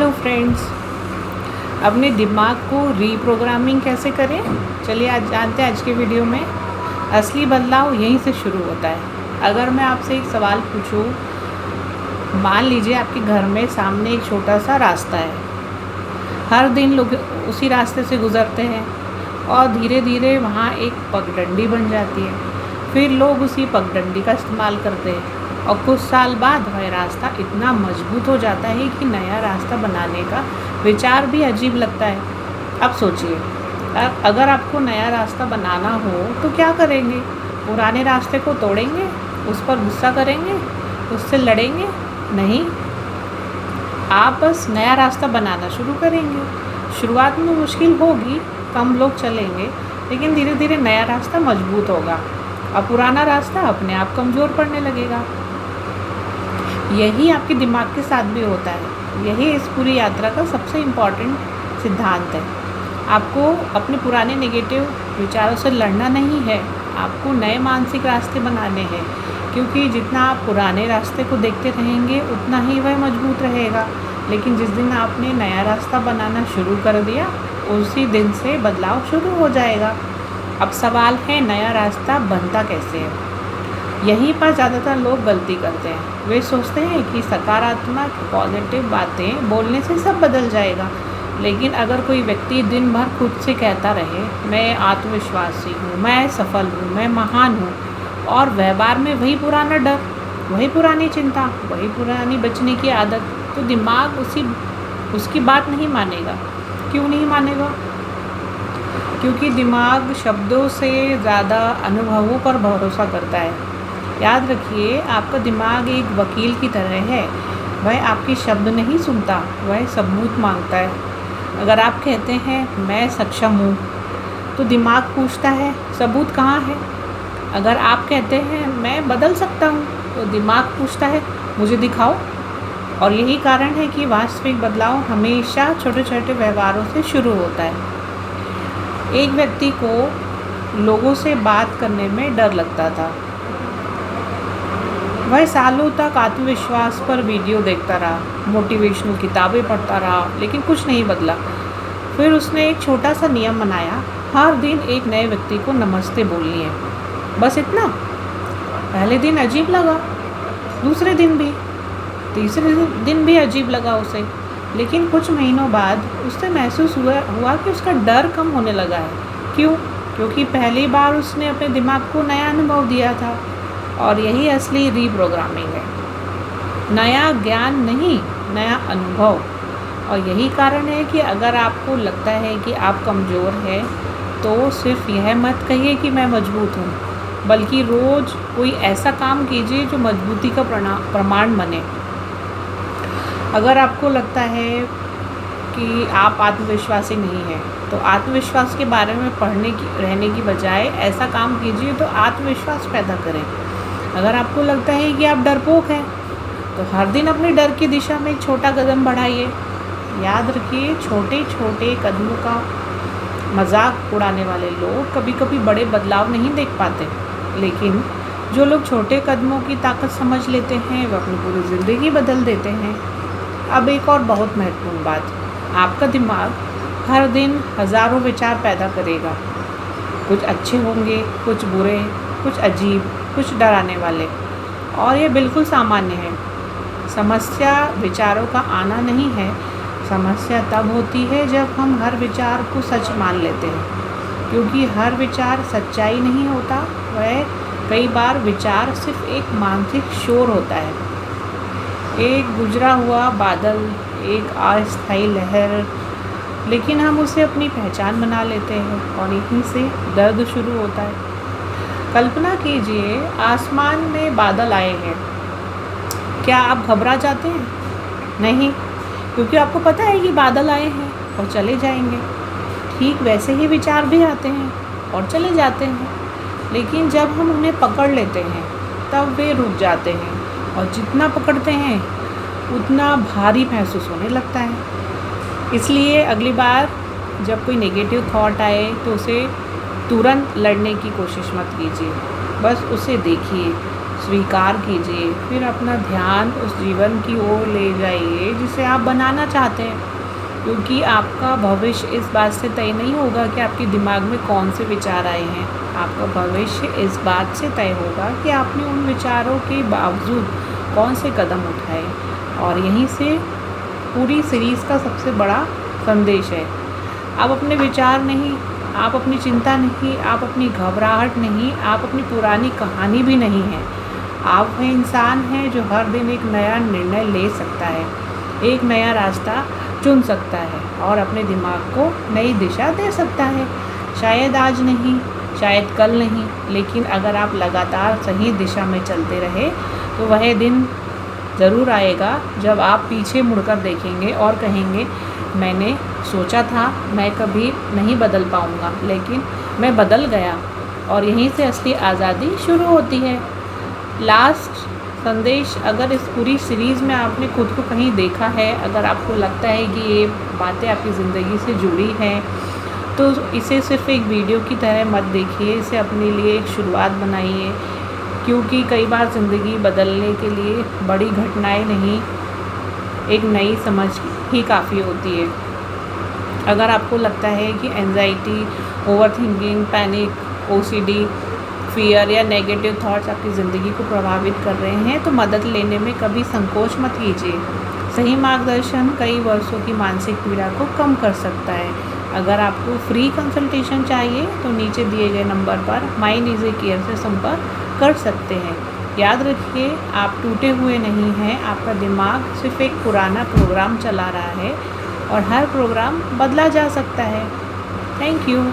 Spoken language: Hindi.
हेलो फ्रेंड्स, अपने दिमाग को रीप्रोग्रामिंग कैसे करें, चलिए आज जानते हैं। आज के वीडियो में असली बदलाव यहीं से शुरू होता है। अगर मैं आपसे एक सवाल पूछूं, मान लीजिए आपके घर में सामने एक छोटा सा रास्ता है। हर दिन लोग उसी रास्ते से गुज़रते हैं और धीरे धीरे वहाँ एक पगडंडी बन जाती है। फिर लोग उसी पगडंडी का इस्तेमाल करते हैं और कुछ साल बाद वह रास्ता इतना मजबूत हो जाता है कि नया रास्ता बनाने का विचार भी अजीब लगता है। अब सोचिए, अगर आपको नया रास्ता बनाना हो तो क्या करेंगे? पुराने रास्ते को तोड़ेंगे, उस पर गुस्सा करेंगे, उससे लड़ेंगे? नहीं, आप बस नया रास्ता बनाना शुरू करेंगे। शुरुआत में मुश्किल होगी, कम लोग चलेंगे, लेकिन धीरे धीरे नया रास्ता मजबूत होगा और पुराना रास्ता अपने आप कमज़ोर पड़ने लगेगा। यही आपके दिमाग के साथ भी होता है। यही इस पूरी यात्रा का सबसे इम्पॉर्टेंट सिद्धांत है। आपको अपने पुराने नेगेटिव विचारों से लड़ना नहीं है, आपको नए मानसिक रास्ते बनाने हैं, क्योंकि जितना आप पुराने रास्ते को देखते रहेंगे उतना ही वह मजबूत रहेगा। लेकिन जिस दिन आपने नया रास्ता बनाना शुरू कर दिया, उसी दिन से बदलाव शुरू हो जाएगा। अब सवाल है, नया रास्ता बनता कैसे है? यहीं पर ज़्यादातर लोग गलती करते हैं। वे सोचते हैं कि सकारात्मक पॉजिटिव बातें बोलने से सब बदल जाएगा। लेकिन अगर कोई व्यक्ति दिन भर खुद से कहता रहे, मैं आत्मविश्वासी हूँ, मैं सफल हूँ, मैं महान हूँ, और व्यवहार में वही पुराना डर, वही पुरानी चिंता, वही पुरानी बचने की आदत, तो दिमाग उसकी बात नहीं मानेगा। क्यों नहीं मानेगा? क्योंकि दिमाग शब्दों से ज़्यादा अनुभवों पर भरोसा करता है। याद रखिए, आपका दिमाग एक वकील की तरह है। वह आपके शब्द नहीं सुनता, वह सबूत मांगता है। अगर आप कहते हैं मैं सक्षम हूँ, तो दिमाग पूछता है सबूत कहाँ है। अगर आप कहते हैं मैं बदल सकता हूँ, तो दिमाग पूछता है मुझे दिखाओ। और यही कारण है कि वास्तविक बदलाव हमेशा छोटे छोटे व्यवहारों से शुरू होता है। एक व्यक्ति को लोगों से बात करने में डर लगता था। वह सालों तक आत्मविश्वास पर वीडियो देखता रहा, मोटिवेशनल किताबें पढ़ता रहा, लेकिन कुछ नहीं बदला। फिर उसने एक छोटा सा नियम बनाया, हर दिन एक नए व्यक्ति को नमस्ते बोलनी है, बस इतना। पहले दिन अजीब लगा, दूसरे दिन भी, तीसरे दिन भी अजीब लगा उसे, लेकिन कुछ महीनों बाद उससे महसूस हुआ कि उसका डर कम होने लगा है। क्यों? क्योंकि पहली बार उसने अपने दिमाग को नया अनुभव दिया था। और यही असली रीप्रोग्रामिंग है। नया ज्ञान नहीं, नया अनुभव। और यही कारण है कि अगर आपको लगता है कि आप कमज़ोर हैं, तो सिर्फ यह मत कहिए कि मैं मजबूत हूँ, बल्कि रोज़ कोई ऐसा काम कीजिए जो मजबूती का प्रमाण बने। अगर आपको लगता है कि आप आत्मविश्वासी नहीं हैं, तो आत्मविश्वास के बारे में रहने की बजाय ऐसा काम कीजिए तो आत्मविश्वास पैदा करें। अगर आपको लगता है कि आप डरपोक हैं, तो हर दिन अपने डर की दिशा में एक छोटा कदम बढ़ाइए। याद रखिए, छोटे छोटे कदमों का मजाक उड़ाने वाले लोग कभी कभी बड़े बदलाव नहीं देख पाते, लेकिन जो लोग छोटे कदमों की ताकत समझ लेते हैं, वह अपनी पूरी ज़िंदगी बदल देते हैं। अब एक और बहुत महत्वपूर्ण बात, आपका दिमाग हर दिन हज़ारों विचार पैदा करेगा। कुछ अच्छे होंगे, कुछ बुरे, कुछ अजीब, कुछ डराने वाले, और ये बिल्कुल सामान्य है। समस्या विचारों का आना नहीं है, समस्या तब होती है जब हम हर विचार को सच मान लेते हैं। क्योंकि हर विचार सच्चाई नहीं होता, वह कई बार विचार सिर्फ एक मानसिक शोर होता है, एक गुजरा हुआ बादल, एक अस्थायी लहर, लेकिन हम उसे अपनी पहचान बना लेते हैं और यहीं से दर्द शुरू होता है। कल्पना कीजिए, आसमान में बादल आए हैं। क्या आप घबरा जाते हैं? नहीं, क्योंकि आपको पता है कि बादल आए हैं और चले जाएंगे। ठीक वैसे ही विचार भी आते हैं और चले जाते हैं, लेकिन जब हम उन्हें पकड़ लेते हैं तब वे रुक जाते हैं, और जितना पकड़ते हैं उतना भारी महसूस होने लगता है। इसलिए अगली बार जब कोई नेगेटिव थॉट आए तो उसे तुरंत लड़ने की कोशिश मत कीजिए, बस उसे देखिए, स्वीकार कीजिए, फिर अपना ध्यान उस जीवन की ओर ले जाइए जिसे आप बनाना चाहते हैं, क्योंकि आपका भविष्य इस बात से तय नहीं होगा कि आपके दिमाग में कौन से विचार आए हैं। आपका भविष्य इस बात से तय होगा कि आपने उन विचारों के बावजूद कौन से कदम उठाए। और यहीं से पूरी सीरीज़ का सबसे बड़ा संदेश है। आप अपने विचार नहीं, आप अपनी चिंता नहीं, आप अपनी घबराहट नहीं, आप अपनी पुरानी कहानी भी नहीं हैं। आप वह इंसान हैं जो हर दिन एक नया निर्णय ले सकता है, एक नया रास्ता चुन सकता है और अपने दिमाग को नई दिशा दे सकता है। शायद आज नहीं, शायद कल नहीं, लेकिन अगर आप लगातार सही दिशा में चलते रहे तो वह दिन ज़रूर आएगा जब आप पीछे मुड़कर देखेंगे और कहेंगे, मैंने सोचा था मैं कभी नहीं बदल पाऊँगा, लेकिन मैं बदल गया। और यहीं से असली आज़ादी शुरू होती है। लास्ट संदेश, अगर इस पूरी सीरीज़ में आपने खुद को कहीं देखा है, अगर आपको लगता है कि ये बातें आपकी ज़िंदगी से जुड़ी हैं, तो इसे सिर्फ एक वीडियो की तरह मत देखिए, इसे अपने लिए एक शुरुआत बनाइए, क्योंकि कई बार ज़िंदगी बदलने के लिए बड़ी घटनाएं नहीं, एक नई समझ ही काफ़ी होती है। अगर आपको लगता है कि anxiety, overthinking, panic, OCD, fear या नेगेटिव थॉट्स आपकी ज़िंदगी को प्रभावित कर रहे हैं, तो मदद लेने में कभी संकोच मत कीजिए। सही मार्गदर्शन कई वर्षों की मानसिक पीड़ा को कम कर सकता है। अगर आपको फ्री कंसल्टेशन चाहिए तो नीचे दिए गए नंबर पर माइंड इजी केयर से संपर्क कर सकते हैं। याद रखिए, आप टूटे हुए नहीं हैं, आपका दिमाग सिर्फ एक पुराना प्रोग्राम चला रहा है और हर प्रोग्राम बदला जा सकता है। Thank you.